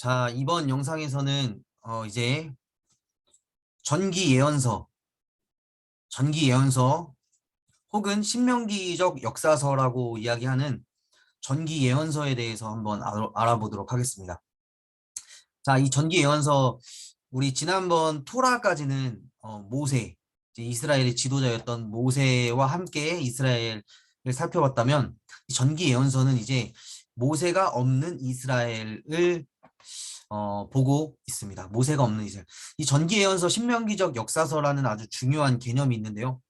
자, 이번 영상에서는 이제 전기 예언서, 전기 예언서 혹은 신명기적 역사서라고 이야기하는 전기 예언서에 대해서 한번 알아보도록 하겠습니다. 자, 이 전기 예언서 우리 지난번 토라까지는 모세, 이제 이스라엘의 지도자였던 모세와 함께 이스라엘을 살펴봤다면 이 전기 예언서는 이제 모세가 없는 이스라엘을 보고 있습니다. 모세가 없는 이스라엘. 이 전기 예언서 신명기적 역사서라는 아주 중요한 개념이 있는데요.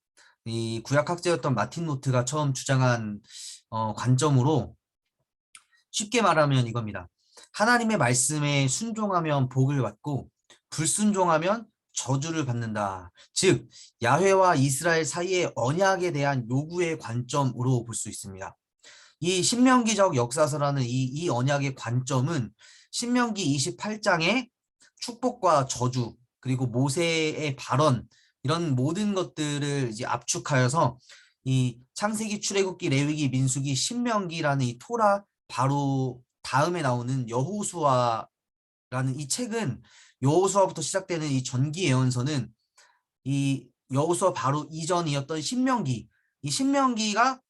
이 구약학자였던 마틴 노트가 처음 주장한 관점으로 쉽게 말하면 이겁니다. 하나님의 말씀에 순종하면 복을 받고 불순종하면 저주를 받는다. 즉 야훼와 이스라엘 사이의 언약에 대한 요구의 관점으로 볼 수 있습니다. 이 신명기적 역사서라는 이 언약의 관점은 신명기 28장의 축복과 저주 그리고 모세의 발언 이런 모든 것들을 이제 압축하여서 이 창세기, 출애굽기, 레위기, 민수기, 신명기라는 이 토라 바로 다음에 나오는 여호수아라는 이 책은 여호수아부터 시작되는 이 전기 예언서는 이 여호수아 바로 이전이었던 신명기, 이 신명기가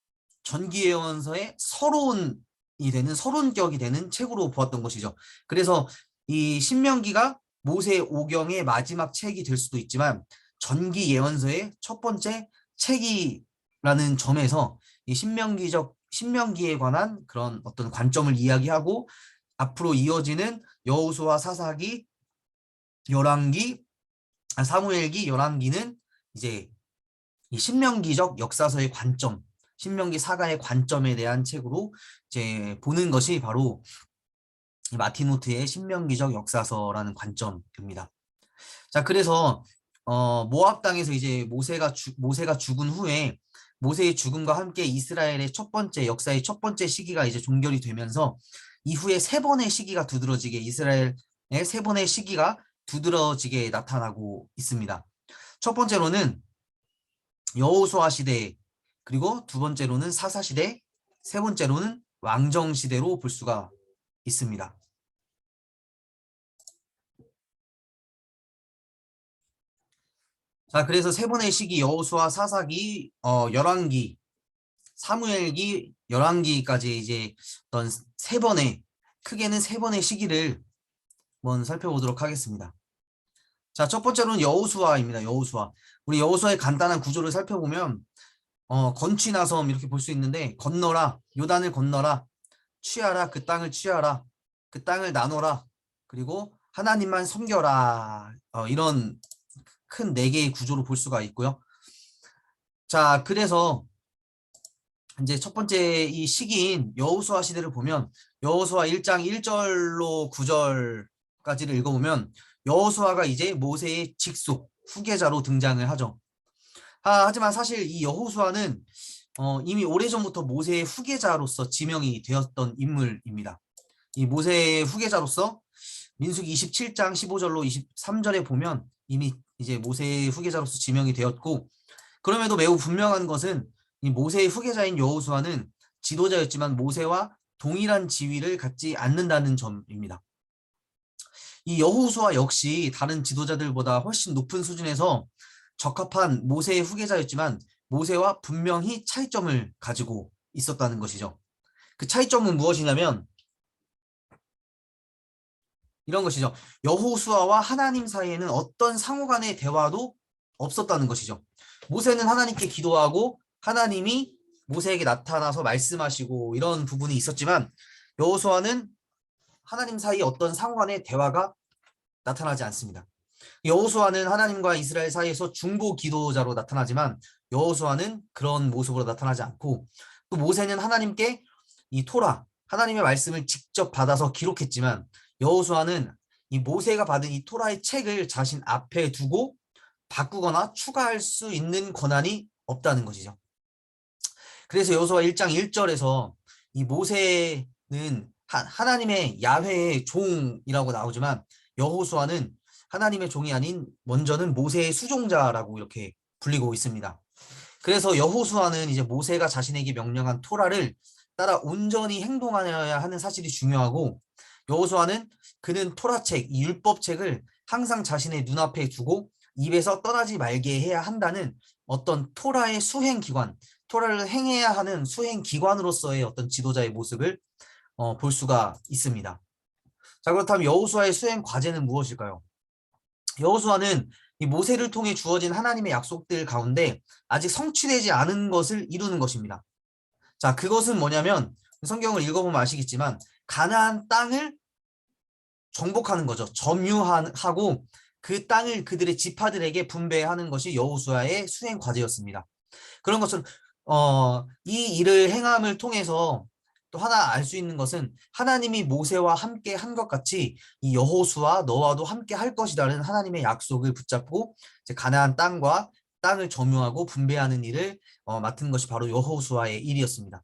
전기 예언서의 서론격이 되는 책으로 보았던 것이죠. 그래서 이 신명기가 모세 오경의 마지막 책이 될 수도 있지만 전기 예언서의 첫 번째 책이라는 점에서 이 신명기에 관한 그런 어떤 관점을 이야기하고 앞으로 이어지는 여호수아, 사사기, 열왕기, 사무엘기, 열왕기는 이제 이 신명기적 역사서의 관점, 신명기 사가의 관점에 대한 책으로 이제 보는 것이 바로 마틴 노트의 신명기적 역사서라는 관점입니다. 자, 그래서 모압 땅에서 이제 모세가 죽은 후에 모세의 죽음과 함께 이스라엘의 역사의 첫 번째 시기가 이제 종결이 되면서 이후에 세 번의 시기가 두드러지게 이스라엘의 세 번의 시기가 두드러지게 나타나고 있습니다. 첫 번째로는 여호수아 시대, 그리고 두 번째로는 사사 시대, 세 번째로는 왕정 시대로 볼 수가 있습니다. 자, 그래서 세 번의 시기 여호수아, 사사기, 열왕기, 사무엘기, 열왕기까지 이제 어떤 크게는 세 번의 시기를 한번 살펴보도록 하겠습니다. 자, 첫 번째로는 여호수아입니다. 여호수아. 우리 여호수아의 간단한 구조를 살펴보면 건취나섬 이렇게 볼 수 있는데 건너라, 요단을 건너라, 취하라, 그 땅을 취하라, 그 땅을 나눠라, 그리고 하나님만 섬겨라, 이런 큰 네 개의 구조로 볼 수가 있고요. 자, 그래서 이제 첫 번째 이 시기인 여호수아 시대를 보면 여호수아 1장 1절로 9절까지를 읽어보면 여호수아가 이제 모세의 직속 후계자로 등장을 하죠. 하지만 사실 이 여호수아는 이미 오래전부터 모세의 후계자로서 지명이 되었던 인물입니다. 이 모세의 후계자로서 민수기 27장 15절로 23절에 보면 이미 이제 모세의 후계자로서 지명이 되었고, 그럼에도 매우 분명한 것은 이 모세의 후계자인 여호수아는 지도자였지만 모세와 동일한 지위를 갖지 않는다는 점입니다. 이 여호수아 역시 다른 지도자들보다 훨씬 높은 수준에서 적합한 모세의 후계자였지만 모세와 분명히 차이점을 가지고 있었다는 것이죠. 그 차이점은 무엇이냐면 이런 것이죠. 여호수아와 하나님 사이에는 어떤 상호간의 대화도 없었다는 것이죠. 모세는 하나님께 기도하고 하나님이 모세에게 나타나서 말씀하시고 이런 부분이 있었지만 여호수아는 하나님 사이에 어떤 상호간의 대화가 나타나지 않습니다. 여호수아는 하나님과 이스라엘 사이에서 중보 기도자로 나타나지만 여호수아는 그런 모습으로 나타나지 않고, 또 모세는 하나님께 이 토라, 하나님의 말씀을 직접 받아서 기록했지만 여호수아는 이 모세가 받은 이 토라의 책을 자신 앞에 두고 바꾸거나 추가할 수 있는 권한이 없다는 것이죠. 그래서 여호수아 1장 1절에서 이 모세는 하나님의 야훼의 종이라고 나오지만 여호수아는 하나님의 종이 아닌 먼저는 모세의 수종자라고 이렇게 불리고 있습니다. 그래서 여호수아는 이제 모세가 자신에게 명령한 토라를 따라 온전히 행동하여야 하는 사실이 중요하고, 여호수아는 그는 토라책, 이 율법책을 항상 자신의 눈앞에 두고 입에서 떠나지 말게 해야 한다는 어떤 토라의 수행 기관, 토라를 행해야 하는 수행 기관으로서의 어떤 지도자의 모습을 볼 수가 있습니다. 자, 그렇다면 여호수아의 수행 과제는 무엇일까요? 여호수아는 이 모세를 통해 주어진 하나님의 약속들 가운데 아직 성취되지 않은 것을 이루는 것입니다. 자, 그것은 뭐냐면 성경을 읽어보면 아시겠지만 가나안 땅을 정복하는 거죠. 점유하고 그 땅을 그들의 지파들에게 분배하는 것이 여호수아의 수행 과제였습니다. 그런 것처럼 이 일을 행함을 통해서 또 하나 알 수 있는 것은 하나님이 모세와 함께 한 것 같이 이 여호수아 너와도 함께 할 것이라는 하나님의 약속을 붙잡고 이제 가나안 땅과 땅을 점유하고 분배하는 일을 맡은 것이 바로 여호수아의 일이었습니다.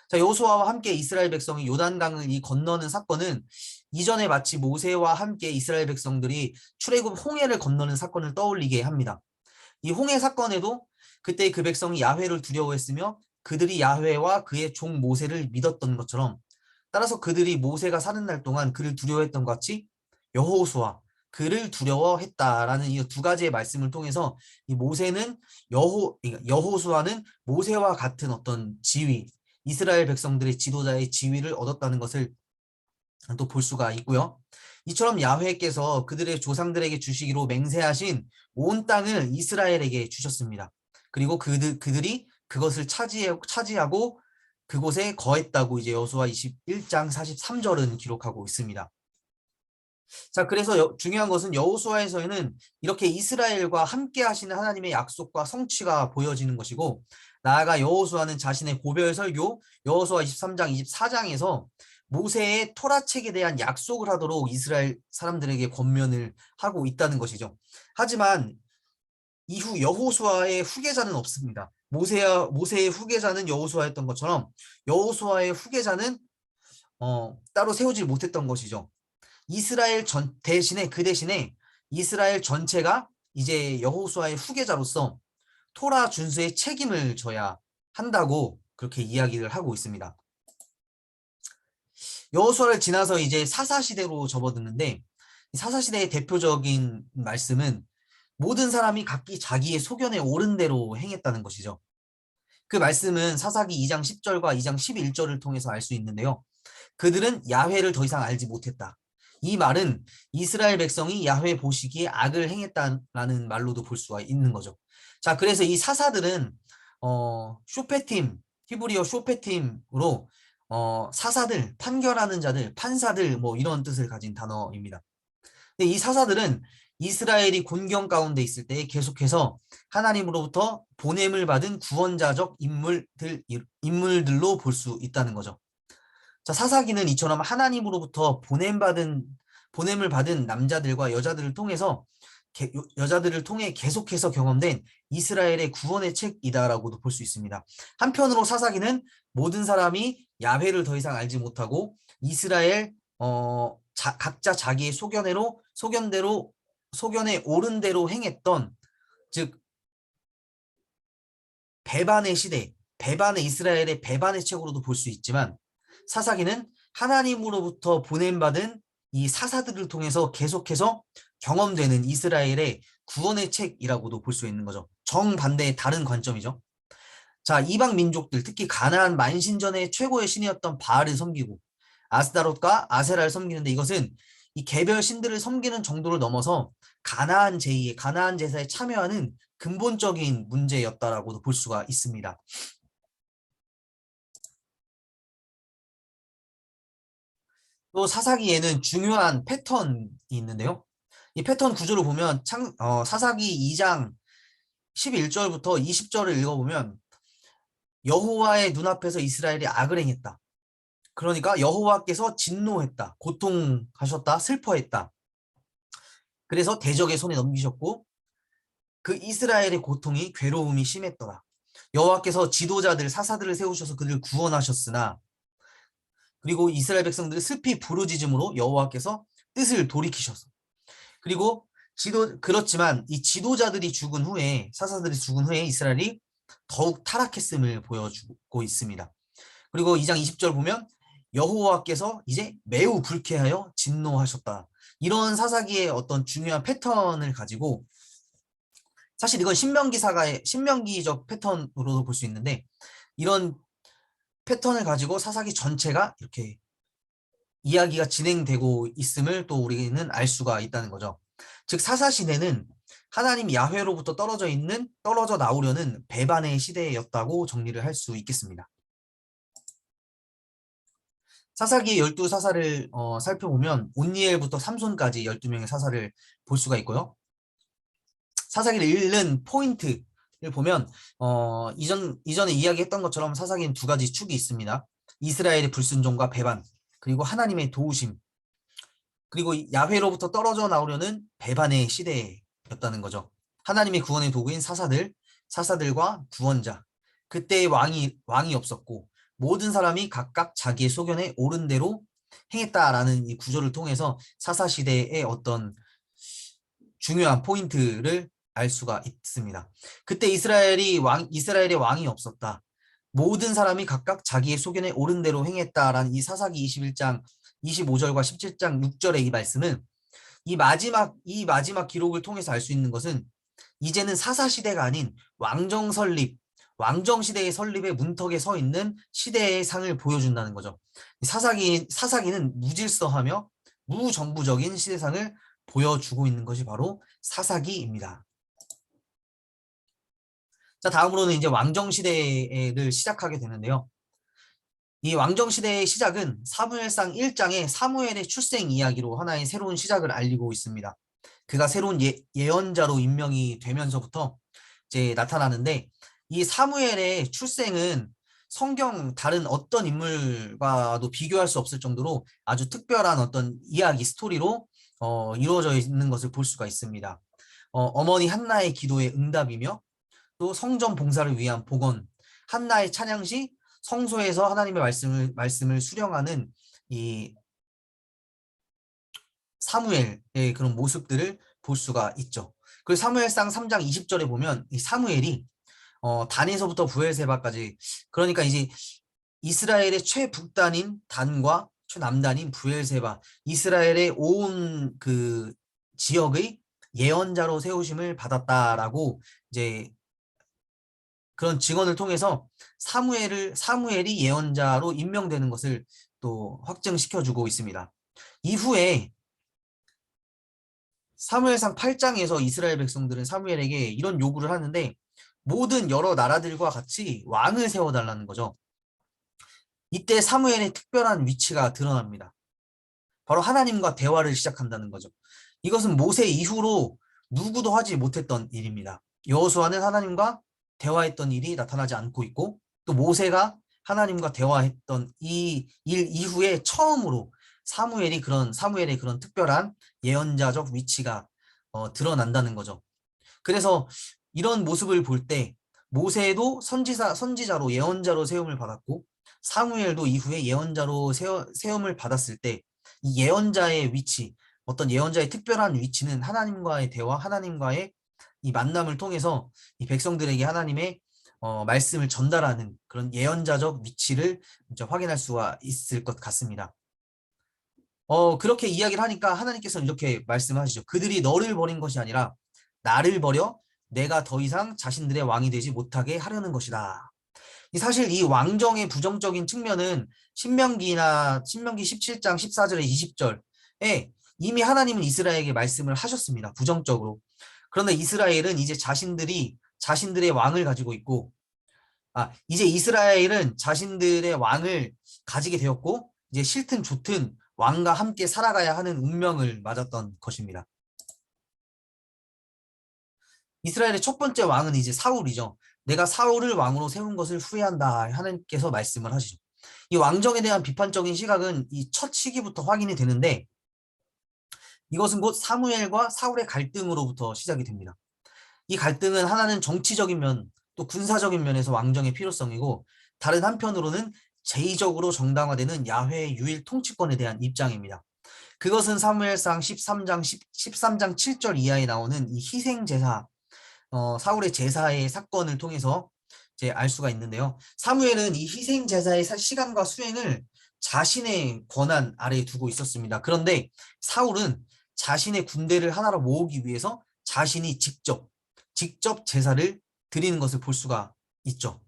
자, 여호수아와 함께 이스라엘 백성이 요단강을 건너는 사건은 이전에 마치 모세와 함께 이스라엘 백성들이 출애굽 홍해를 건너는 사건을 떠올리게 합니다. 이 홍해 사건에도 그때 그 백성이 야훼를 두려워했으며 그들이 야훼와 그의 종 모세를 믿었던 것처럼 따라서 그들이 모세가 사는 날 동안 그를 두려워했던 것 같이 여호수아 그를 두려워했다라는 이 두 가지의 말씀을 통해서 이 모세는 여호수아는 모세와 같은 어떤 지위, 이스라엘 백성들의 지도자의 지위를 얻었다는 것을 또 볼 수가 있고요. 이처럼 야훼께서 그들의 조상들에게 주시기로 맹세하신 온 땅을 이스라엘에게 주셨습니다. 그리고 그들이 그것을 차지하고 그곳에 거했다고 이제 여호수아 21장 43절은 기록하고 있습니다. 자, 그래서 중요한 것은 여호수아에서는 이렇게 이스라엘과 함께 하시는 하나님의 약속과 성취가 보여지는 것이고, 나아가 여호수아는 자신의 고별 설교 여호수아 23장 24장에서 모세의 토라책에 대한 약속을 하도록 이스라엘 사람들에게 권면을 하고 있다는 것이죠. 하지만 이후 여호수아의 후계자는 없습니다. 모세의 후계자는 여호수아였던 것처럼 여호수아의 후계자는 따로 세우지 못했던 것이죠. 이스라엘 그 대신에 이스라엘 전체가 이제 여호수아의 후계자로서 토라 준수의 책임을 져야 한다고 그렇게 이야기를 하고 있습니다. 여호수아를 지나서 이제 사사시대로 접어드는데 사사시대의 대표적인 말씀은 모든 사람이 각기 자기의 소견에 옳은 대로 행했다는 것이죠. 그 말씀은 사사기 2장 10절과 2장 11절을 통해서 알 수 있는데요. 그들은 야훼를 더 이상 알지 못했다. 이 말은 이스라엘 백성이 야훼 보시기에 악을 행했다라는 말로도 볼 수가 있는 거죠. 자, 그래서 이 사사들은 쇼페팀, 히브리어 쇼페팀으로 사사들, 판결하는 자들, 판사들 뭐 이런 뜻을 가진 단어입니다. 근데 이 사사들은 이스라엘이 곤경 가운데 있을 때 계속해서 하나님으로부터 보냄을 받은 구원자적 인물들로 볼 수 있다는 거죠. 자, 사사기는 이처럼 하나님으로부터 보냄을 받은 남자들과 여자들을 통해 계속해서 경험된 이스라엘의 구원의 책이다라고도 볼 수 있습니다. 한편으로 사사기는 모든 사람이 야훼를 더 이상 알지 못하고 이스라엘 각자 자기의 소견에 옳은 대로 행했던, 즉 배반의 시대, 이스라엘의 배반의 책으로도 볼 수 있지만 사사기는 하나님으로부터 보냄받은 이 사사들을 통해서 계속해서 경험되는 이스라엘의 구원의 책이라고도 볼 수 있는 거죠. 정반대의 다른 관점이죠. 자, 이방 민족들, 특히 가나안 만신전의 최고의 신이었던 바알을 섬기고 아스다롯과 아세라를 섬기는데, 이것은 이 개별 신들을 섬기는 정도를 넘어서 가나안 제사에 참여하는 근본적인 문제였다라고도 볼 수가 있습니다. 또 사사기에는 중요한 패턴이 있는데요. 이 패턴 구조를 보면 사사기 2장 11절부터 20절을 읽어보면 여호와의 눈앞에서 이스라엘이 악을 행했다. 그러니까 여호와께서 진노했다, 고통하셨다, 슬퍼했다. 그래서 대적의 손에 넘기셨고 그 이스라엘의 고통이 괴로움이 심했더라. 여호와께서 지도자들 사사들을 세우셔서 그들을 구원하셨으나, 그리고 이스라엘 백성들이 슬피 부르짖음으로 여호와께서 뜻을 돌이키셔서, 그리고 그렇지만 이 지도자들이 죽은 후에, 사사들이 죽은 후에 이스라엘이 더욱 타락했음을 보여주고 있습니다. 그리고 2장 20절 보면 여호와께서 이제 매우 불쾌하여 진노하셨다. 이런 사사기의 어떤 중요한 패턴을 가지고, 사실 이건 신명기사가의 신명기적 패턴으로도 볼 수 있는데, 이런 패턴을 가지고 사사기 전체가 이렇게 이야기가 진행되고 있음을 또 우리는 알 수가 있다는 거죠. 즉 사사시대는 하나님 야훼로부터 떨어져 나오려는 배반의 시대였다고 정리를 할 수 있겠습니다. 사사기의 12사사를 살펴보면 온니엘부터 삼손까지 12명의 사사를 볼 수가 있고요. 사사기를 읽는 포인트를 보면 이전에 이야기했던 것처럼 사사기는 두 가지 축이 있습니다. 이스라엘의 불순종과 배반, 그리고 하나님의 도우심, 그리고 야훼로부터 떨어져 나오려는 배반의 시대였다는 거죠. 하나님의 구원의 도구인 사사들과 구원자. 그때의 왕이 없었고 모든 사람이 각각 자기의 소견에 옳은 대로 행했다라는 이 구조를 통해서 사사 시대의 어떤 중요한 포인트를 알 수가 있습니다. 그때 이스라엘의 왕이 없었다. 모든 사람이 각각 자기의 소견에 옳은 대로 행했다라는 이 사사기 21장 25절과 17장 6절의 이 말씀은 이 마지막 기록을 통해서 알 수 있는 것은 이제는 사사 시대가 아닌 왕정 시대의 설립의 문턱에 서 있는 시대의 상을 보여준다는 거죠. 사사기는 무질서하며 무정부적인 시대상을 보여주고 있는 것이 바로 사사기입니다. 자, 다음으로는 이제 왕정 시대를 시작하게 되는데요. 이 왕정 시대의 시작은 사무엘상 1장의 사무엘의 출생 이야기로 하나의 새로운 시작을 알리고 있습니다. 그가 새로운 예언자로 임명이 되면서부터 이제 나타나는데, 이 사무엘의 출생은 성경 다른 어떤 인물과도 비교할 수 없을 정도로 아주 특별한 어떤 이야기 스토리로 이루어져 있는 것을 볼 수가 있습니다. 어머니 한나의 기도의 응답이며 또 성전 봉사를 위한 복원, 한나의 찬양 시 성소에서 하나님의 말씀을 수령하는 이 사무엘의 그런 모습들을 볼 수가 있죠. 그리고 사무엘상 3장 20절에 보면 이 사무엘이 단에서부터 부엘세바까지, 그러니까 이제 이스라엘의 최북단인 단과 최남단인 부엘세바, 이스라엘의 온 그 지역의 예언자로 세우심을 받았다라고 이제 그런 증언을 통해서 사무엘이 예언자로 임명되는 것을 또 확증시켜주고 있습니다. 이후에 사무엘상 8장에서 이스라엘 백성들은 사무엘에게 이런 요구를 하는데, 모든 여러 나라들과 같이 왕을 세워달라는 거죠. 이때 사무엘의 특별한 위치가 드러납니다. 바로 하나님과 대화를 시작한다는 거죠. 이것은 모세 이후로 누구도 하지 못했던 일입니다. 여호수아는 하나님과 대화했던 일이 나타나지 않고 있고, 또 모세가 하나님과 대화했던 이 일 이후에 처음으로 사무엘의 그런 특별한 예언자적 위치가 드러난다는 거죠. 그래서 이런 모습을 볼 때 모세도 선지자로 예언자로 세움을 받았고, 사무엘도 이후에 예언자로 세움을 받았을 때 이 예언자의 위치, 어떤 예언자의 특별한 위치는 하나님과의 대화, 하나님과의 이 만남을 통해서 이 백성들에게 하나님의 말씀을 전달하는 그런 예언자적 위치를 이제 확인할 수가 있을 것 같습니다. 그렇게 이야기를 하니까 하나님께서는 이렇게 말씀하시죠. 그들이 너를 버린 것이 아니라 나를 버려 내가 더 이상 자신들의 왕이 되지 못하게 하려는 것이다. 사실 이 왕정의 부정적인 측면은 신명기 17장 14절에 20절에 이미 하나님은 이스라엘에게 말씀을 하셨습니다. 부정적으로. 그런데 이스라엘은 이제 자신들의 왕을 가지고 있고, 이제 이스라엘은 자신들의 왕을 가지게 되었고, 이제 싫든 좋든 왕과 함께 살아가야 하는 운명을 맞았던 것입니다. 이스라엘의 첫 번째 왕은 이제 사울이죠. 내가 사울을 왕으로 세운 것을 후회한다. 하나님께서 말씀을 하시죠. 이 왕정에 대한 비판적인 시각은 이 첫 시기부터 확인이 되는데, 이것은 곧 사무엘과 사울의 갈등으로부터 시작이 됩니다. 이 갈등은 하나는 정치적인 면, 또 군사적인 면에서 왕정의 필요성이고, 다른 한편으로는 제의적으로 정당화되는 야훼의 유일 통치권에 대한 입장입니다. 그것은 사무엘상 13장 7절 이하에 나오는 이 희생제사, 사울의 제사의 사건을 통해서 이제 알 수가 있는데요. 사무엘은 이 희생제사의 시간과 수행을 자신의 권한 아래에 두고 있었습니다. 그런데 사울은 자신의 군대를 하나로 모으기 위해서 자신이 직접 제사를 드리는 것을 볼 수가 있죠.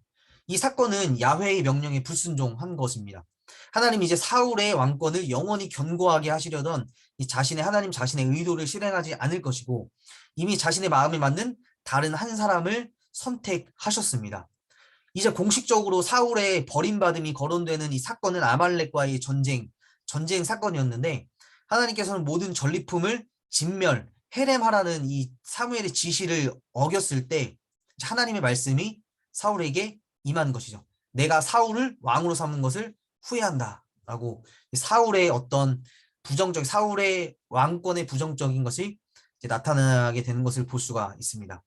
이 사건은 야훼의 명령에 불순종한 것입니다. 하나님이 이제 사울의 왕권을 영원히 견고하게 하시려던 이 자신의 하나님 자신의 의도를 실행하지 않을 것이고 이미 자신의 마음에 맞는 다른 한 사람을 선택하셨습니다. 이제 공식적으로 사울의 버림받음이 거론되는 이 사건은 아말렉과의 전쟁 사건이었는데 하나님께서는 모든 전리품을 진멸, 해렘하라는 이 사무엘의 지시를 어겼을 때 하나님의 말씀이 사울에게 임한 것이죠. 내가 사울을 왕으로 삼은 것을 후회한다 라고 사울의 어떤 사울의 왕권의 부정적인 것이 나타나게 되는 것을 볼 수가 있습니다.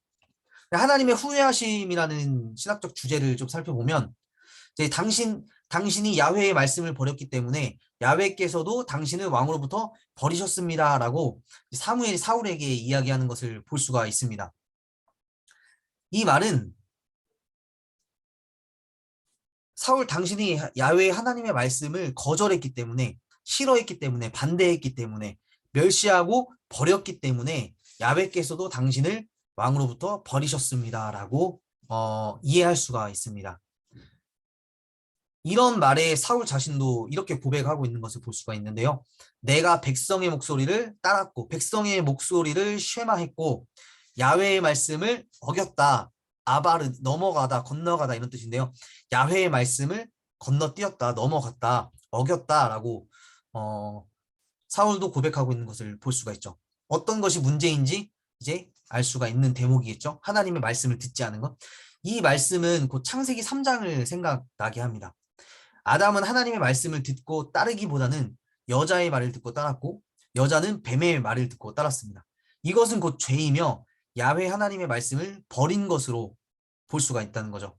하나님의 후회하심이라는 신학적 주제를 좀 살펴보면 이제 당신이 야훼의 말씀을 버렸기 때문에 야훼께서도 당신을 왕으로부터 버리셨습니다라고 사무엘이 사울에게 이야기하는 것을 볼 수가 있습니다. 이 말은 사울 당신이 야훼 하나님의 말씀을 거절했기 때문에 싫어했기 때문에 반대했기 때문에 멸시하고 버렸기 때문에 야훼께서도 당신을 왕으로부터 버리셨습니다라고 이해할 수가 있습니다. 이런 말에 사울 자신도 이렇게 고백하고 있는 것을 볼 수가 있는데요. 내가 백성의 목소리를 따랐고 백성의 목소리를 쉐마했고 야훼의 말씀을 어겼다. 아바르 넘어가다 건너가다 이런 뜻인데요. 야훼의 말씀을 건너뛰었다 넘어갔다 어겼다라고 사울도 고백하고 있는 것을 볼 수가 있죠. 어떤 것이 문제인지 이제 알 수가 있는 대목이겠죠. 하나님의 말씀을 듣지 않은 것. 이 말씀은 곧 창세기 3장을 생각나게 합니다. 아담은 하나님의 말씀을 듣고 따르기보다는 여자의 말을 듣고 따랐고 여자는 뱀의 말을 듣고 따랐습니다. 이것은 곧 죄이며 야훼 하나님의 말씀을 버린 것으로 볼 수가 있다는 거죠.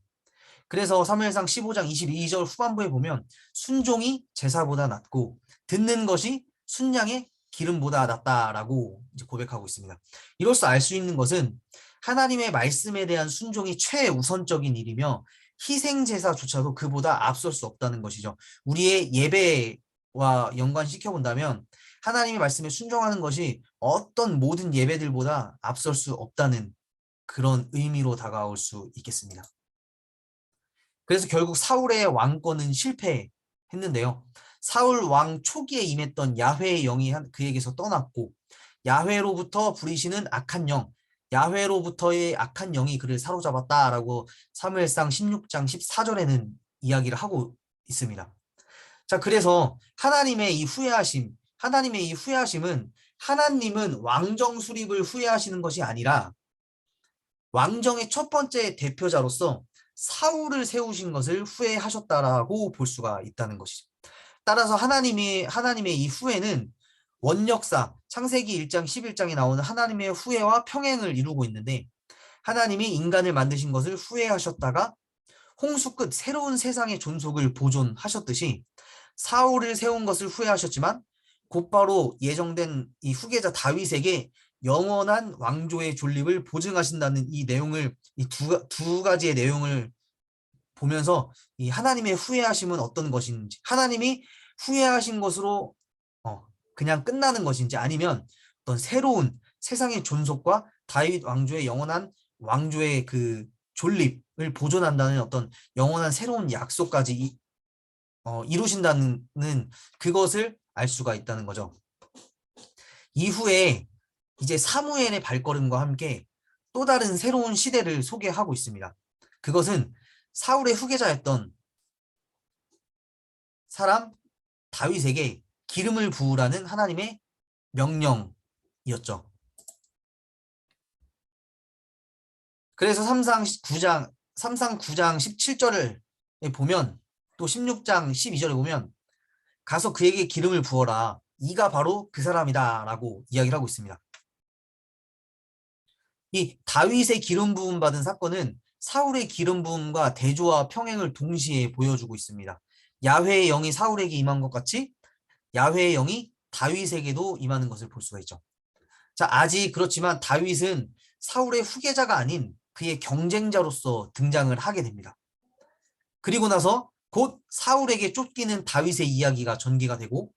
그래서 사무엘상 15장 22절 후반부에 보면 순종이 제사보다 낫고 듣는 것이 순양의 기름보다 낫다라고 이제 고백하고 있습니다. 이로써 알 수 있는 것은 하나님의 말씀에 대한 순종이 최우선적인 일이며 희생제사조차도 그보다 앞설 수 없다는 것이죠. 우리의 예배와 연관시켜 본다면 하나님의 말씀에 순종하는 것이 어떤 모든 예배들보다 앞설 수 없다는 그런 의미로 다가올 수 있겠습니다. 그래서 결국 사울의 왕권은 실패했는데요. 사울 왕 초기에 임했던 야훼의 영이 그에게서 떠났고 야훼로부터 부리시는 악한 영, 야훼로부터의 악한 영이 그를 사로잡았다라고 사무엘상 16장 14절에는 이야기를 하고 있습니다. 자, 그래서 하나님의 이 후회하심은 하나님은 왕정 수립을 후회하시는 것이 아니라 왕정의 첫 번째 대표자로서 사울을 세우신 것을 후회하셨다라고 볼 수가 있다는 것이죠. 따라서 하나님의 이 후회는 원역사 창세기 1장 11장에 나오는 하나님의 후회와 평행을 이루고 있는데 하나님이 인간을 만드신 것을 후회하셨다가 홍수 끝 새로운 세상의 존속을 보존하셨듯이 사울을 세운 것을 후회하셨지만 곧바로 예정된 이 후계자 다윗에게 영원한 왕조의 존립을 보증하신다는 이 내용을 이 두 가지의 내용을 보면서 이 하나님의 후회하심은 어떤 것인지 하나님이 후회하신 것으로 그냥 끝나는 것인지 아니면 어떤 새로운 세상의 존속과 다윗 왕조의 영원한 왕조의 그 존립을 보존한다는 어떤 영원한 새로운 약속까지 이루신다는 그것을 알 수가 있다는 거죠. 이후에 이제 사무엘의 발걸음과 함께 또 다른 새로운 시대를 소개하고 있습니다. 그것은 사울의 후계자였던 사람 다윗에게 기름을 부으라는 하나님의 명령이었죠. 그래서 3상 9장 17절을 보면 또 16장 12절에 보면 가서 그에게 기름을 부어라. 이가 바로 그 사람이다 라고 이야기를 하고 있습니다. 이 다윗의 기름 부음 받은 사건은 사울의 기름 부음과 대조와 평행을 동시에 보여주고 있습니다. 야훼의 영이 사울에게 임한 것 같이 야훼의 영이 다윗에게도 임하는 것을 볼 수가 있죠. 자, 아직 그렇지만 다윗은 사울의 후계자가 아닌 그의 경쟁자로서 등장을 하게 됩니다. 그리고 나서 곧 사울에게 쫓기는 다윗의 이야기가 전개가 되고,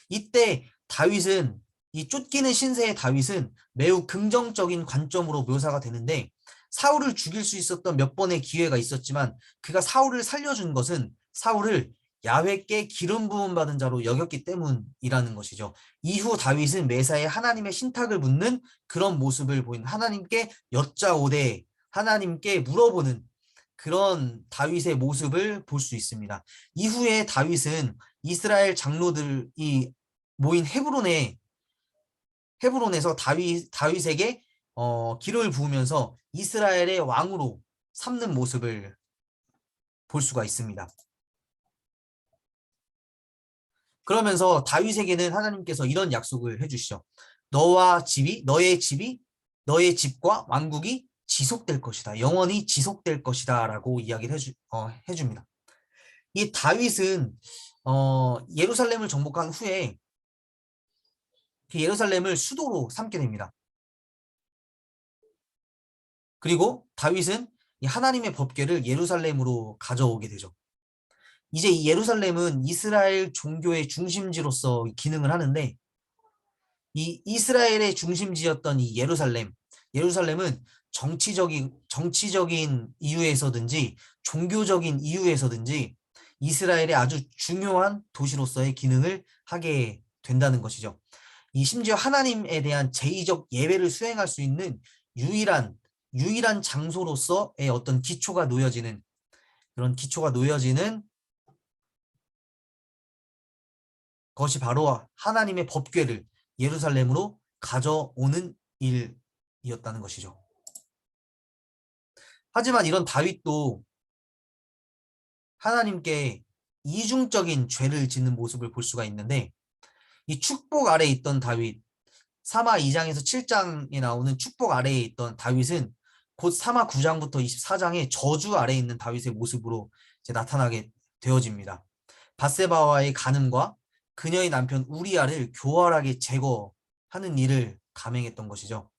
이때 다윗은 이 쫓기는 신세의 다윗은 매우 긍정적인 관점으로 묘사가 되는데, 사울을 죽일 수 있었던 몇 번의 기회가 있었지만 그가 사울을 살려준 것은 사울을 야훼께 기름 부음 받은 자로 여겼기 때문이라는 것이죠. 이후 다윗은 매사에 하나님의 신탁을 묻는 그런 모습을 보인, 하나님께 여짜오되 하나님께 물어보는 그런 다윗의 모습을 볼 수 있습니다. 이후에 다윗은 이스라엘 장로들이 모인 헤브론에서 다윗에게 기름을 부으면서 이스라엘의 왕으로 삼는 모습을 볼 수가 있습니다. 그러면서 다윗에게는 하나님께서 이런 약속을 해주시죠. 너의 집이 너의 집과 왕국이 지속될 것이다. 영원히 지속될 것이다. 라고 이야기를 해줍니다. 이 다윗은 예루살렘을 정복한 후에 그 예루살렘을 수도로 삼게 됩니다. 그리고 다윗은 이 하나님의 법궤를 예루살렘으로 가져오게 되죠. 이제 이 예루살렘은 이스라엘 종교의 중심지로서 기능을 하는데, 이 이스라엘의 중심지였던 이 예루살렘은 정치적인 이유에서든지 종교적인 이유에서든지 이스라엘의 아주 중요한 도시로서의 기능을 하게 된다는 것이죠. 이 심지어 하나님에 대한 제의적 예배를 수행할 수 있는 유일한 장소로서의 어떤 기초가 놓여지는, 그런 기초가 놓여지는 것이 바로 하나님의 법궤를 예루살렘으로 가져오는 일이었다는 것이죠. 하지만 이런 다윗도 하나님께 이중적인 죄를 짓는 모습을 볼 수가 있는데, 이 축복 아래에 있던 다윗, 사마 2장에서 7장에 나오는 축복 아래에 있던 다윗은 곧 사마 9장부터 24장의 저주 아래에 있는 다윗의 모습으로 이제 나타나게 되어집니다. 밧세바와의 간음과 그녀의 남편 우리아를 교활하게 제거하는 일을 감행했던 것이죠.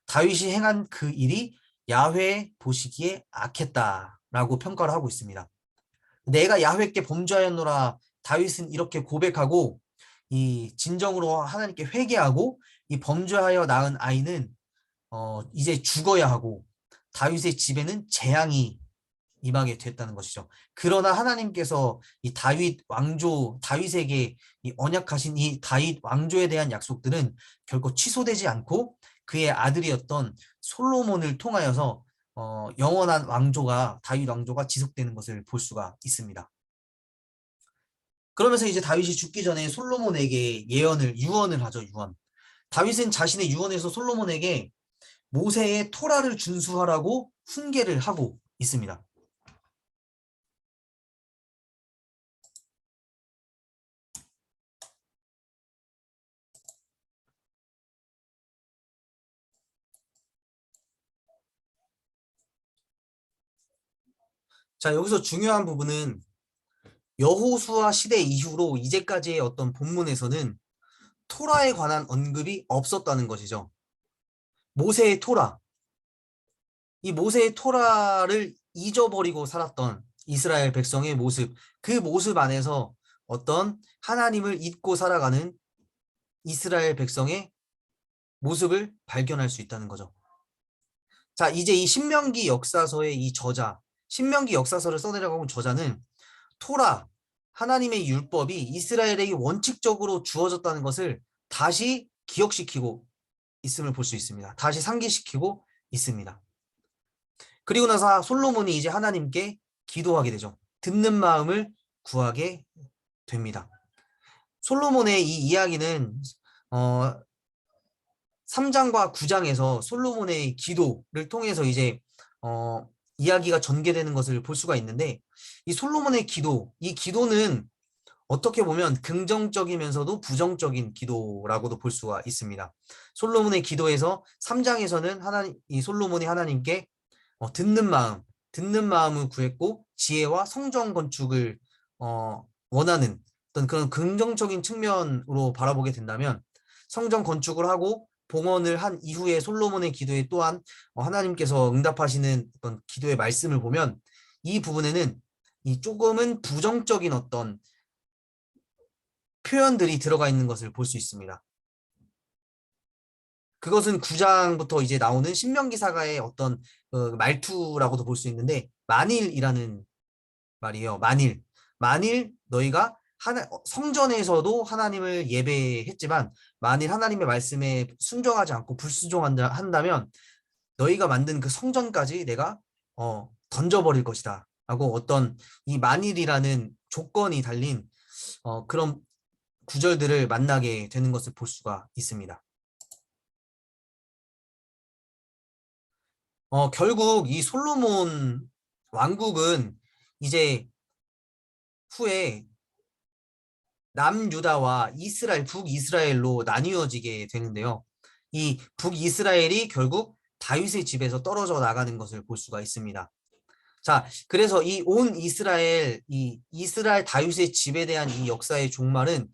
다윗이 행한 그 일이 야훼 보시기에 악했다라고 평가를 하고 있습니다. 내가 야훼께 범죄하였노라, 다윗은 이렇게 고백하고 이 진정으로 하나님께 회개하고 이 범죄하여 낳은 아이는 이제 죽어야 하고 다윗의 집에는 재앙이 임하게 됐다는 것이죠. 그러나 하나님께서 이 다윗에게 이 언약하신 이 다윗 왕조에 대한 약속들은 결코 취소되지 않고 그의 아들이었던 솔로몬을 통하여서 영원한 왕조가, 다윗 왕조가 지속되는 것을 볼 수가 있습니다. 그러면서 이제 다윗이 죽기 전에 솔로몬에게 유언을 하죠. 다윗은 자신의 유언에서 솔로몬에게 모세의 토라를 준수하라고 훈계를 하고 있습니다. 자, 여기서 중요한 부분은 여호수아 시대 이후로 이제까지의 어떤 본문에서는 토라에 관한 언급이 없었다는 것이죠. 모세의 토라, 이 모세의 토라를 잊어버리고 살았던 이스라엘 백성의 모습, 그 모습 안에서 어떤 하나님을 잊고 살아가는 이스라엘 백성의 모습을 발견할 수 있다는 거죠. 자, 이제 이 신명기 역사서의 이 저자, 신명기 역사서를 써내려고 온 저자는 토라, 하나님의 율법이 이스라엘에게 원칙적으로 주어졌다는 것을 다시 기억시키고 있음을 볼 수 있습니다. 다시 상기시키고 있습니다. 그리고 나서 솔로몬이 이제 하나님께 기도하게 되죠. 듣는 마음을 구하게 됩니다. 솔로몬의 이 이야기는 3장과 9장에서 솔로몬의 기도를 통해서 이제 이야기가 전개되는 것을 볼 수가 있는데, 이 솔로몬의 이 기도는 어떻게 보면 긍정적이면서도 부정적인 기도라고도 볼 수가 있습니다. 솔로몬의 기도에서 3장에서는 이 솔로몬이 하나님께 듣는 마음을 구했고 지혜와 성전 건축을 원하는 어떤 그런 긍정적인 측면으로 바라보게 된다면, 성전 건축을 하고 봉헌을 한 이후에 솔로몬의 기도에 또한 하나님께서 응답하시는 어떤 기도의 말씀을 보면 이 부분에는 이 조금은 부정적인 어떤 표현들이 들어가 있는 것을 볼 수 있습니다. 그것은 9장부터 이제 나오는 신명기사가의 어떤 말투라고도 볼 수 있는데, 만일이라는 말이에요. 만일 너희가 성전에서도 하나님을 예배했지만 만일 하나님의 말씀에 순종하지 않고 한다면 너희가 만든 그 성전까지 내가 던져버릴 것이다 라고 어떤 이 만일이라는 조건이 달린 그런 구절들을 만나게 되는 것을 볼 수가 있습니다. 결국 이 솔로몬 왕국은 이제 후에 남유다와 이스라엘, 북이스라엘로 나뉘어지게 되는데요. 이 북이스라엘이 결국 다윗의 집에서 떨어져 나가는 것을 볼 수가 있습니다. 자, 그래서 이 이스라엘 다윗의 집에 대한 이 역사의 종말은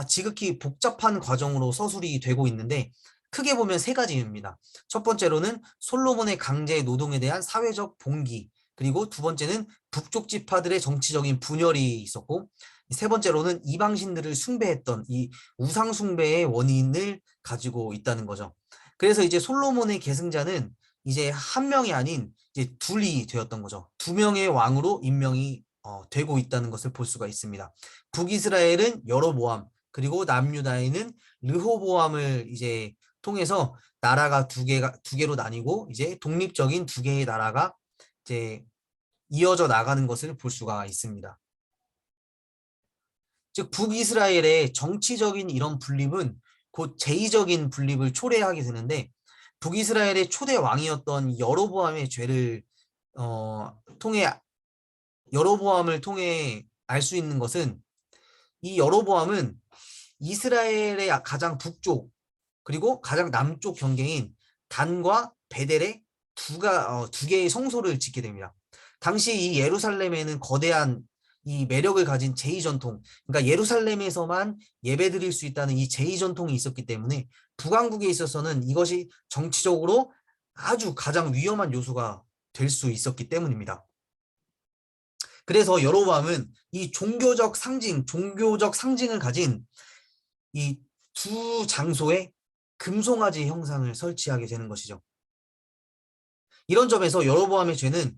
지극히 복잡한 과정으로 서술이 되고 있는데 크게 보면 세 가지입니다. 첫 번째로는 솔로몬의 강제 노동에 대한 사회적 봉기, 그리고 두 번째는 북쪽 지파들의 정치적인 분열이 있었고, 세 번째로는 이방신들을 숭배했던 이 우상 숭배의 원인을 가지고 있다는 거죠. 그래서 이제 솔로몬의 계승자는 이제 한 명이 아닌 이제 둘이 되었던 거죠. 두 명의 왕으로 임명이 되고 있다는 것을 볼 수가 있습니다. 북이스라엘은 여로보암, 그리고 남유다에는 르호보암을 이제 통해서 나라가 두 개로 나뉘고 이제 독립적인 두 개의 나라가 이제 이어져 나가는 것을 볼 수가 있습니다. 즉 북이스라엘의 정치적인 이런 분립은 곧 제의적인 분립을 초래하게 되는데, 북이스라엘의 초대 왕이었던 여로보암의 죄를 통해 여로보암을 통해 알 수 있는 것은, 이 여로보암은 이스라엘의 가장 북쪽 그리고 가장 남쪽 경계인 단과 베델의 두 개의 성소를 짓게 됩니다. 당시 이 예루살렘에는 거대한 이 매력을 가진 제의전통, 그러니까 예루살렘에서만 예배드릴 수 있다는 이 제의전통이 있었기 때문에 북왕국에 있어서는 이것이 정치적으로 아주 가장 위험한 요소가 될 수 있었기 때문입니다. 그래서 여로보암은 이 종교적 상징을 가진 이 두 장소에 금송아지 형상을 설치하게 되는 것이죠. 이런 점에서 여로보암의 죄는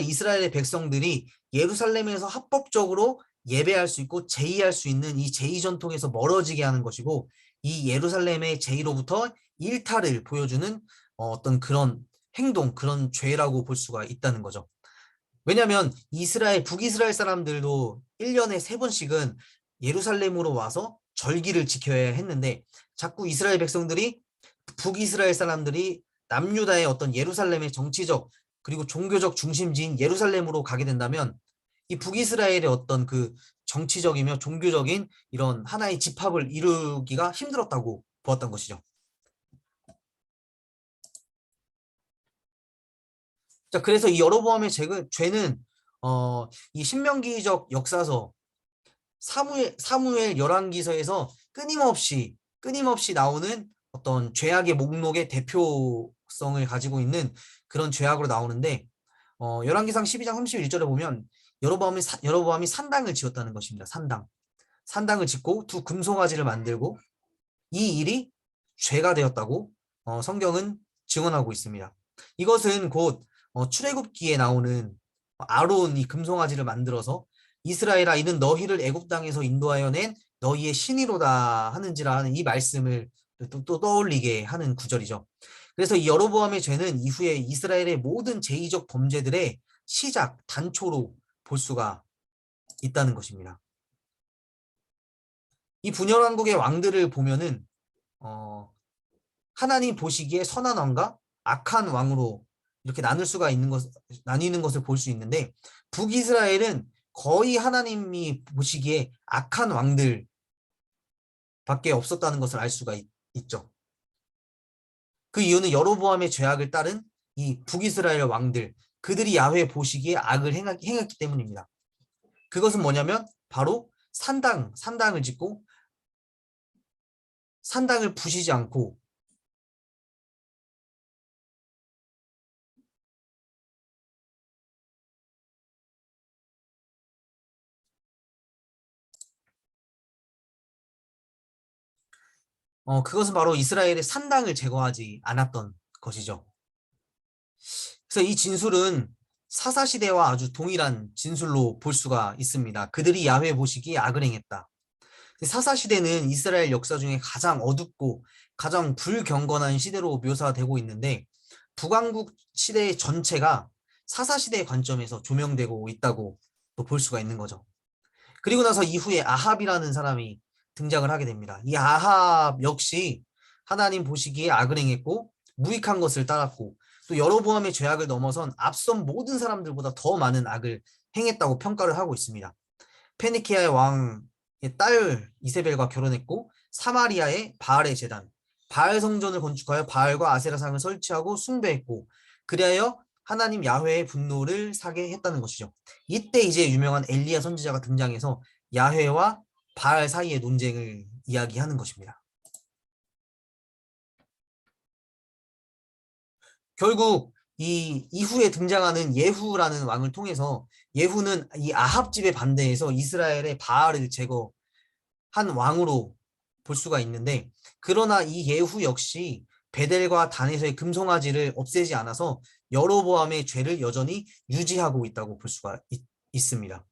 이스라엘의 백성들이 예루살렘에서 합법적으로 예배할 수 있고 제의할 수 있는 이 제의 전통에서 멀어지게 하는 것이고, 이 예루살렘의 제의로부터 일탈을 보여주는 어떤 그런 행동, 그런 죄라고 볼 수가 있다는 거죠. 왜냐하면 북이스라엘 사람들도 1년에 3번씩은 예루살렘으로 와서 절기를 지켜야 했는데, 자꾸 이스라엘 백성들이 북이스라엘 사람들이 남유다의 어떤 예루살렘의 정치적 그리고 종교적 중심지인 예루살렘으로 가게 된다면 이 북이스라엘의 어떤 그 정치적이며 종교적인 이런 하나의 집합을 이루기가 힘들었다고 보았던 것이죠. 자, 그래서 이 여로보암의 죄는 이 신명기적 역사서 사무엘 열왕기서에서 끊임없이 나오는 어떤 죄악의 목록의 대표성을 가지고 있는 그런 죄악으로 나오는데, 열왕기상 12장 31절에 보면 여로보암이 산당을 지었다는 것입니다. 산당을 짓고 두 금송아지를 만들고 이 일이 죄가 되었다고 성경은 증언하고 있습니다. 이것은 곧 출애굽기에 나오는 아론이 금송아지를 만들어서 이스라엘아 이는 너희를 애굽 땅에서 인도하여 낸 너희의 신이로다 하는지라 하는 이 말씀을 또 떠올리게 하는 구절이죠. 그래서 이 여로보암의 죄는 이후에 이스라엘의 모든 제의적 범죄들의 시작, 단초로 볼 수가 있다는 것입니다. 이 분열왕국의 왕들을 보면은 하나님 보시기에 선한 왕과 악한 왕으로 이렇게 나뉘는 것을 볼 수 있는데, 북이스라엘은 거의 하나님이 보시기에 악한 왕들밖에 없었다는 것을 알 수가 있죠. 그 이유는 여로보암의 죄악을 따른 이 북이스라엘 왕들, 그들이 야훼 보시기에 악을 행했기 때문입니다. 그것은 뭐냐면 바로 산당을 짓고 산당을 부시지 않고 그것은 바로 이스라엘의 산당을 제거하지 않았던 것이죠. 그래서 이 진술은 사사시대와 아주 동일한 진술로 볼 수가 있습니다. 그들이 야훼 보시기에 악을 행했다. 사사시대는 이스라엘 역사 중에 가장 어둡고 가장 불경건한 시대로 묘사되고 있는데 북왕국 시대 전체가 사사시대의 관점에서 조명되고 있다고 또 볼 수가 있는 거죠. 그리고 나서 이후에 아합이라는 사람이 등장을 하게 됩니다. 이 아합 역시 하나님 보시기에 악을 행했고 무익한 것을 따랐고 또 여로보암의 죄악을 넘어선 앞선 모든 사람들보다 더 많은 악을 행했다고 평가를 하고 있습니다. 페니키아의 왕의 딸 이세벨과 결혼했고 사마리아의 바알의 제단, 바알 성전을 건축하여 바알과 아세라상을 설치하고 숭배했고 그리하여 하나님 야훼의 분노를 사게 했다는 것이죠. 이때 이제 유명한 엘리야 선지자가 등장해서 야훼와 바알 사이의 논쟁을 이야기하는 것입니다. 결국 이 이후에 등장하는 예후라는 왕을 통해서 예후는 이 아합 집에 반대해서 이스라엘의 바알을 제거한 왕으로 볼 수가 있는데 그러나 이 예후 역시 베델과 단에서의 금송아지를 없애지 않아서 여로보암의 죄를 여전히 유지하고 있다고 볼 수가 있습니다.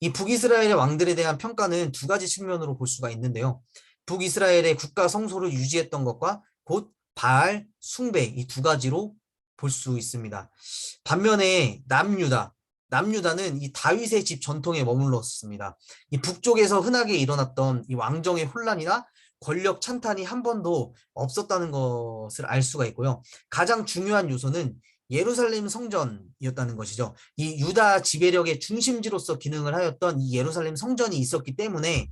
이 북이스라엘의 왕들에 대한 평가는 두 가지 측면으로 볼 수가 있는데요. 북이스라엘의 국가 성소를 유지했던 것과 곧 바알, 숭배 이 두 가지로 볼 수 있습니다. 반면에 남유다는 이 다윗의 집 전통에 머물렀습니다. 이 북쪽에서 흔하게 일어났던 이 왕정의 혼란이나 권력 찬탄이 한 번도 없었다는 것을 알 수가 있고요. 가장 중요한 요소는 예루살렘 성전이었다는 것이죠. 이 유다 지배력의 중심지로서 기능을 하였던 이 예루살렘 성전이 있었기 때문에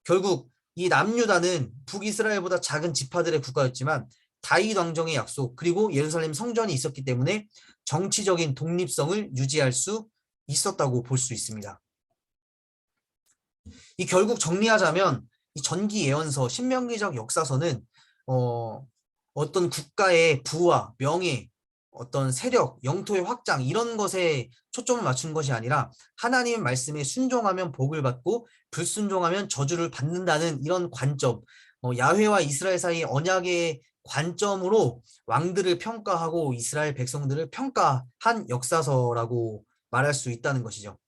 결국 이 남유다는 북이스라엘보다 작은 지파들의 국가였지만 다윗 왕정의 약속 그리고 예루살렘 성전이 있었기 때문에 정치적인 독립성을 유지할 수 있었다고 볼 수 있습니다. 이 결국 정리하자면 이 전기 예언서, 신명기적 역사서는 어떤 국가의 부와 명예, 어떤 세력, 영토의 확장 이런 것에 초점을 맞춘 것이 아니라 하나님의 말씀에 순종하면 복을 받고 불순종하면 저주를 받는다는 이런 관점, 야훼와 이스라엘 사이 언약의 관점으로 왕들을 평가하고 이스라엘 백성들을 평가한 역사서라고 말할 수 있다는 것이죠.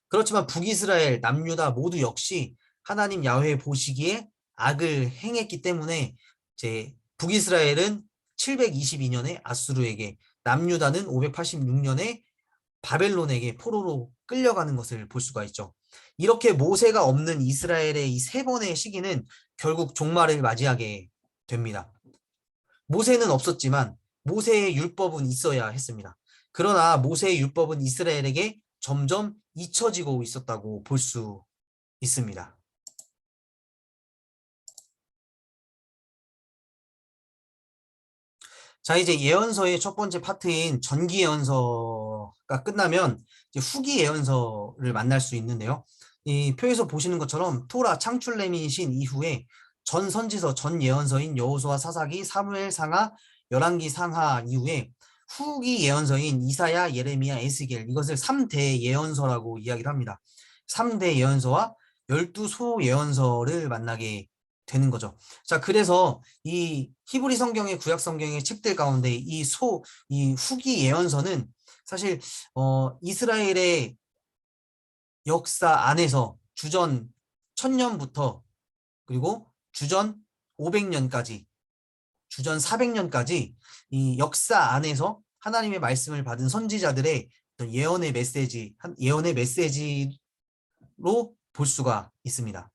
그렇지만 북이스라엘, 남유다 모두 역시 하나님 야훼 보시기에 악을 행했기 때문에 이제 북이스라엘은 722년에 아수르에게, 남유다는 586년에 바벨론에게 포로로 끌려가는 것을 볼 수가 있죠. 이렇게 모세가 없는 이스라엘의 이 세 번의 시기는 결국 종말을 맞이하게 됩니다. 모세는 없었지만 모세의 율법은 있어야 했습니다. 그러나 모세의 율법은 이스라엘에게 점점 잊혀지고 있었다고 볼 수 있습니다. 자, 이제 예언서의 첫 번째 파트인 전기 예언서가 끝나면 이제 후기 예언서를 만날 수 있는데요. 이 표에서 보시는 것처럼 토라 창출 레민신 이후에 전 선지서, 전 예언서인 여호수아, 사사기, 사무엘 상하, 열왕기 상하 이후에 후기 예언서인 이사야, 예레미야, 에스겔 이것을 3대 예언서라고 이야기를 합니다. 3대 예언서와 12소 예언서를 만나게 되는 거죠. 자, 그래서 이 히브리 성경의 구약 성경의 책들 가운데 이 후기 예언서는 사실 이스라엘의 역사 안에서 주전 1000년부터 그리고 주전 500년까지, 주전 400년까지 이 역사 안에서 하나님의 말씀을 받은 선지자들의 어떤 예언의 메시지로 볼 수가 있습니다.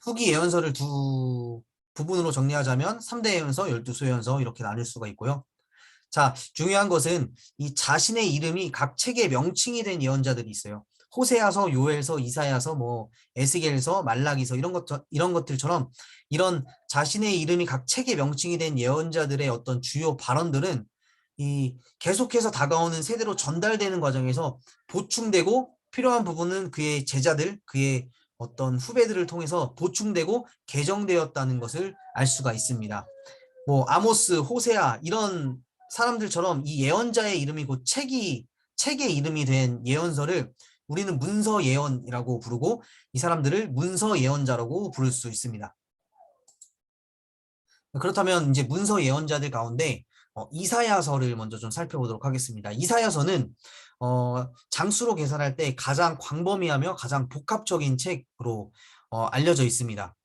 후기 예언서를 두 부분으로 정리하자면 3대 예언서, 12소 예언서 이렇게 나눌 수가 있고요. 자, 중요한 것은 이 자신의 이름이 각 책의 명칭이 된 예언자들이 있어요. 호세아서, 요엘서, 이사야서, 에스겔서, 말라기서 이런 것들처럼 이런 자신의 이름이 각 책의 명칭이 된 예언자들의 어떤 주요 발언들은 이 계속해서 다가오는 세대로 전달되는 과정에서 보충되고 필요한 부분은 그의 제자들, 그의 어떤 후배들을 통해서 보충되고 개정되었다는 것을 알 수가 있습니다. 아모스, 호세아 이런 사람들처럼 이 예언자의 이름이 곧 책의 이름이 된 예언서를 우리는 문서 예언이라고 부르고 이 사람들을 문서 예언자라고 부를 수 있습니다. 그렇다면 이제 문서 예언자들 가운데 이사야서를 먼저 좀 살펴보도록 하겠습니다. 이사야서는 장수로 계산할 때 가장 광범위하며 가장 복합적인 책으로 알려져 있습니다.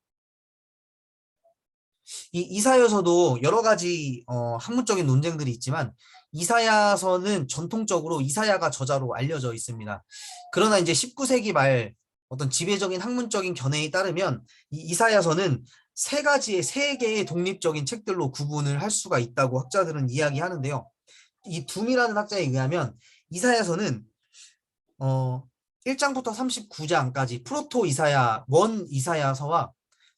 이 이사야서도 여러 가지 학문적인 논쟁들이 있지만 이사야서는 전통적으로 이사야가 저자로 알려져 있습니다. 그러나 이제 19세기 말 어떤 지배적인 학문적인 견해에 따르면 이 이사야서는 세 개의 독립적인 책들로 구분을 할 수가 있다고 학자들은 이야기하는데요. 이 둠이라는 학자에 의하면 이사야서는 어 1장부터 39장까지 프로토 이사야, 원 이사야서와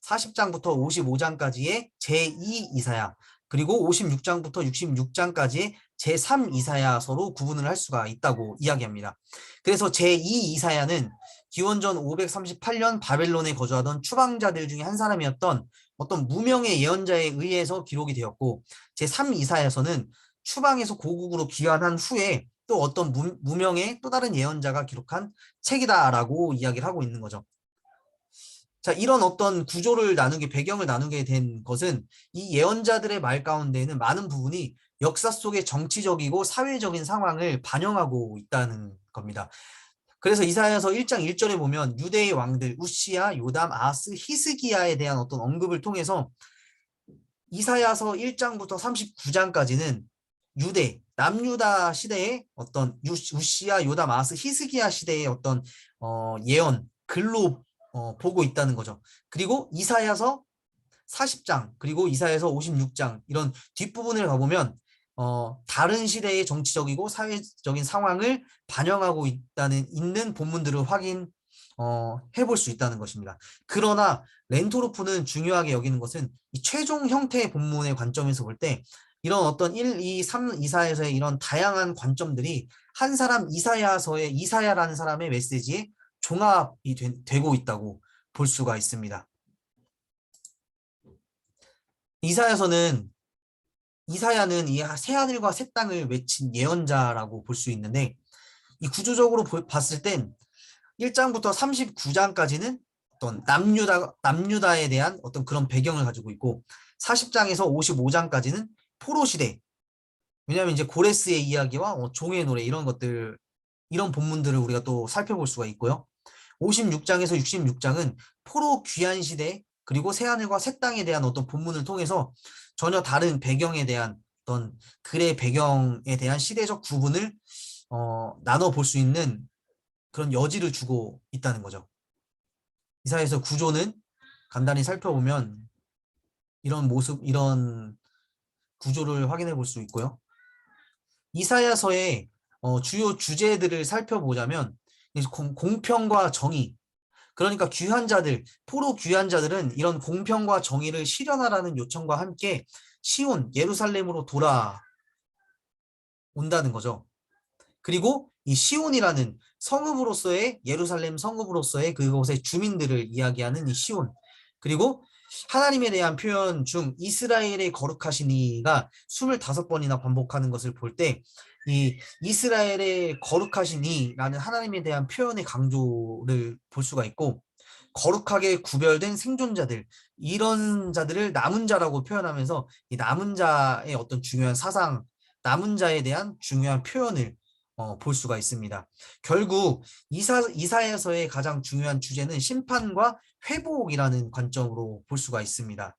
40장부터 55장까지의 제2 이사야, 그리고 56장부터 66장까지의 제3 이사야서로 구분을 할 수가 있다고 이야기합니다. 그래서 제2 이사야는 기원전 538년 바벨론에 거주하던 추방자들 중에 한 사람이었던 어떤 무명의 예언자에 의해서 기록이 되었고, 제3 이사야서는 추방에서 고국으로 귀환한 후에 또 어떤 무명의 또 다른 예언자가 기록한 책이다라고 이야기를 하고 있는 거죠. 자, 이런 어떤 구조를 나누게, 배경을 나누게 된 것은 이 예언자들의 말 가운데에는 많은 부분이 역사 속의 정치적이고 사회적인 상황을 반영하고 있다는 겁니다. 그래서 이사야서 1장 1절에 보면 유대의 왕들 우시야, 요담, 아하스, 히스기야에 대한 어떤 언급을 통해서 이사야서 1장부터 39장까지는 유대, 남유다 시대의 어떤 우시야, 요담, 아하스, 히스기야 시대의 어떤 예언, 글로 보고 있다는 거죠. 그리고 이사야서 40장, 그리고 이사야서 56장 이런 뒷부분을 가보면 다른 시대의 정치적이고 사회적인 상황을 반영하고 있는 본문들을 해볼 수 있다는 것입니다. 그러나 렌토로프는 중요하게 여기는 것은 이 최종 형태의 본문의 관점에서 볼 때 이런 어떤 1, 2, 3, 이사야서의 이런 다양한 관점들이 한 사람 이사야라는 사람의 메시지에 종합이 되고 있다고 볼 수가 있습니다. 이사야는 이 새하늘과 새 땅을 외친 예언자라고 볼 수 있는데, 이 구조적으로 봤을 땐 1장부터 39장까지는 어떤 남유다에 대한 어떤 그런 배경을 가지고 있고, 40장에서 55장까지는 포로 시대, 왜냐하면 이제 고레스의 이야기와 종의 노래 이런 본문들을 우리가 또 살펴볼 수가 있고요. 56장에서 66장은 포로 귀환 시대, 그리고 새하늘과 새 땅에 대한 어떤 본문을 통해서 전혀 다른 배경에 대한 어떤 글의 배경에 대한 시대적 구분을 나눠 볼 수 있는 그런 여지를 주고 있다는 거죠. 이사야서 구조는 간단히 살펴보면 이런 구조를 확인해 볼 수 있고요. 이사야서의 주요 주제들을 살펴보자면 공평과 정의, 그러니까 포로 귀환자들은 이런 공평과 정의를 실현하라는 요청과 함께 시온, 예루살렘으로 돌아온다는 거죠. 그리고 이 시온이라는 예루살렘 성읍으로서의 그곳의 주민들을 이야기하는 이 시온, 그리고 하나님에 대한 표현 중 이스라엘의 거룩하시니가 25번이나 반복하는 것을 볼 때 이 이스라엘의 거룩하시니라는 하나님에 대한 표현의 강조를 볼 수가 있고, 거룩하게 구별된 생존자들, 이런 자들을 남은 자라고 표현하면서 이 남은 자의 어떤 중요한 사상, 남은 자에 대한 중요한 표현을 볼 수가 있습니다. 결국 이사야서의 가장 중요한 주제는 심판과 회복이라는 관점으로 볼 수가 있습니다.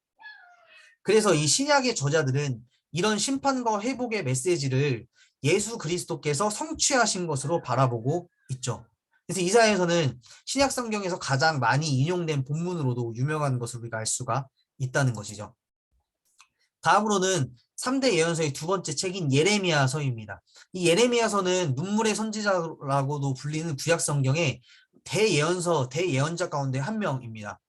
그래서 이 신약의 저자들은 이런 심판과 회복의 메시지를 예수 그리스도께서 성취하신 것으로 바라보고 있죠. 그래서 이사야서는 신약 성경에서 가장 많이 인용된 본문으로도 유명한 것을 우리가 알 수가 있다는 것이죠. 다음으로는 3대 예언서의 두 번째 책인 예레미야서입니다. 이 예레미야서는 눈물의 선지자라고도 불리는 구약 성경의 대예언자 가운데 한 명입니다.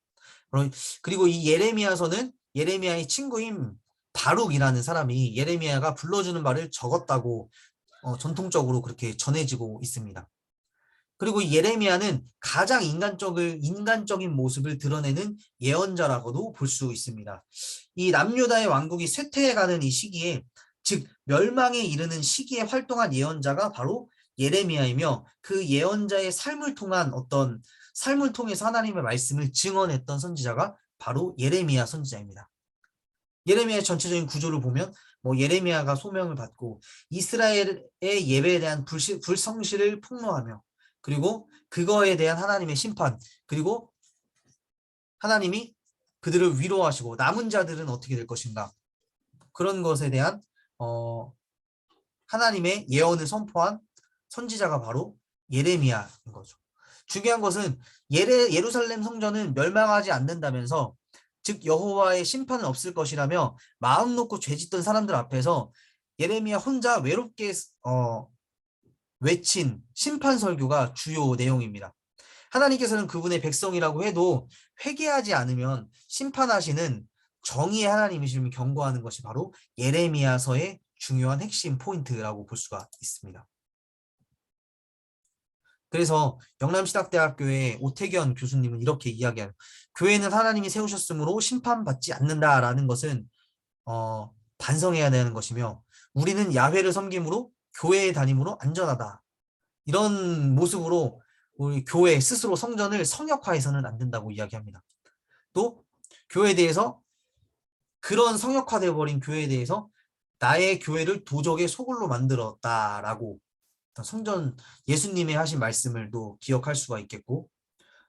그리고 이 예레미야서는 예레미야의 친구인 바룩이라는 사람이 예레미야가 불러주는 말을 적었다고 전통적으로 그렇게 전해지고 있습니다. 그리고 예레미야는 가장 인간적인 모습을 드러내는 예언자라고도 볼 수 있습니다. 이 남유다의 왕국이 쇠퇴해가는 이 시기에, 즉 멸망에 이르는 시기에 활동한 예언자가 바로 예레미야이며 그 예언자의 삶을 통해서 하나님의 말씀을 증언했던 선지자가 바로 예레미야 선지자입니다. 예레미야의 전체적인 구조를 보면 뭐 예레미야가 소명을 받고 이스라엘의 예배에 대한 불성실을 폭로하며 그리고 그거에 대한 하나님의 심판 그리고 하나님이 그들을 위로하시고 남은 자들은 어떻게 될 것인가 그런 것에 대한 하나님의 예언을 선포한 선지자가 바로 예레미야인 거죠. 중요한 것은 예루살렘 성전은 멸망하지 않는다면서 즉 여호와의 심판은 없을 것이라며 마음 놓고 죄짓던 사람들 앞에서 예레미야 혼자 외롭게 외친 심판 설교가 주요 내용입니다. 하나님께서는 그분의 백성이라고 해도 회개하지 않으면 심판하시는 정의의 하나님이심을 경고하는 것이 바로 예레미야서의 중요한 핵심 포인트라고 볼 수가 있습니다. 그래서 영남신학대학교의 오태견 교수님은 이렇게 이야기해요. 교회는 하나님이 세우셨으므로 심판받지 않는다라는 것은 반성해야 되는 것이며 우리는 야훼를 섬김으로 교회에 다님으로 안전하다. 이런 모습으로 우리 교회 스스로 성전을 성역화해서는 안 된다고 이야기합니다. 또 교회에 대해서 그런 성역화되어 버린 교회에 대해서 나의 교회를 도적의 소굴로 만들었다라고 성전 예수님의 하신 말씀을 또 기억할 수가 있겠고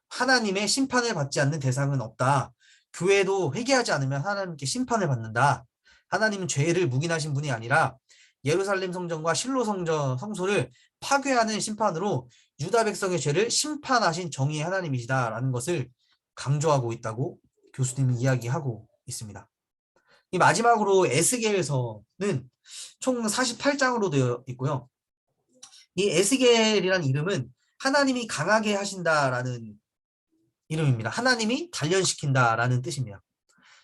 하나님의 심판을 받지 않는 대상은 없다. 교회도 회개하지 않으면 하나님께 심판을 받는다. 하나님은 죄를 묵인하신 분이 아니라 예루살렘 성전과 실로 성소를 파괴하는 심판으로 유다 백성의 죄를 심판하신 정의의 하나님이시다라는 것을 강조하고 있다고 교수님이 이야기하고 있습니다. 이 마지막으로 에스겔서는 총 48장으로 되어 있고요. 이 에스겔이라는 이름은 하나님이 강하게 하신다라는 이름입니다. 하나님이 단련시킨다라는 뜻입니다.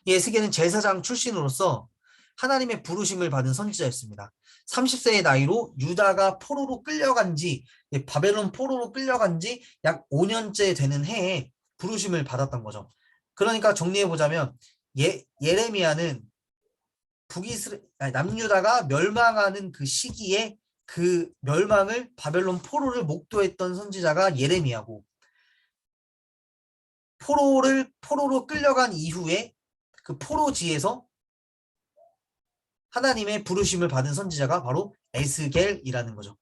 이 에스겔은 제사장 출신으로서 하나님의 부르심을 받은 선지자였습니다. 30세의 나이로 유다가 포로로 끌려간 지 바벨론 포로로 끌려간 지 약 5년째 되는 해에 부르심을 받았던 거죠. 그러니까 정리해 보자면 예레미야는 남유다가 멸망하는 그 시기에 그 멸망을 바벨론 포로를 목도했던 선지자가 예레미야고 포로로 끌려간 이후에 그 포로지에서 하나님의 부르심을 받은 선지자가 바로 에스겔이라는 거죠.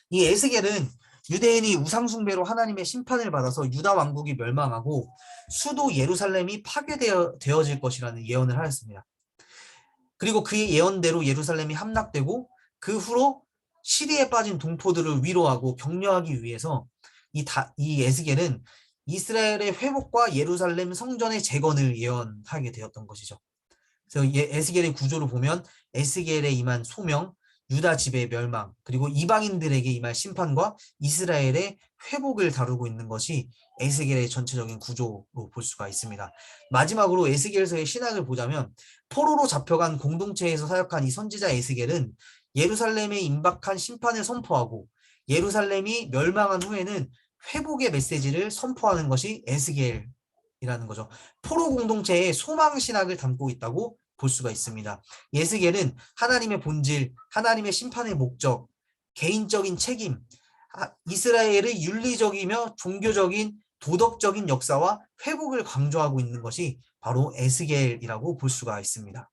이 에스겔은 유대인이 우상숭배로 하나님의 심판을 받아서 유다 왕국이 멸망하고 수도 예루살렘이 파괴되어질 것이라는 예언을 하였습니다. 그리고 그의 예언대로 예루살렘이 함락되고 그 후로 시리에 빠진 동포들을 위로하고 격려하기 위해서 이 에스겔은 이스라엘의 회복과 예루살렘 성전의 재건을 예언하게 되었던 것이죠. 그래서 에스겔의 구조를 보면 에스겔에 임한 소명, 유다 지배의 멸망, 그리고 이방인들에게 임할 심판과 이스라엘의 회복을 다루고 있는 것이 에스겔의 전체적인 구조로 볼 수가 있습니다. 마지막으로 에스겔서의 신학을 보자면 포로로 잡혀간 공동체에서 사역한 이 선지자 에스겔은 예루살렘에 임박한 심판을 선포하고 예루살렘이 멸망한 후에는 회복의 메시지를 선포하는 것이 에스겔이라는 거죠. 포로 공동체의 소망 신학을 담고 있다고 볼 수가 있습니다. 에스겔은 하나님의 본질, 하나님의 심판의 목적, 개인적인 책임, 이스라엘의 윤리적이며 종교적인 도덕적인 역사와 회복을 강조하고 있는 것이 바로 에스겔이라고 볼 수가 있습니다.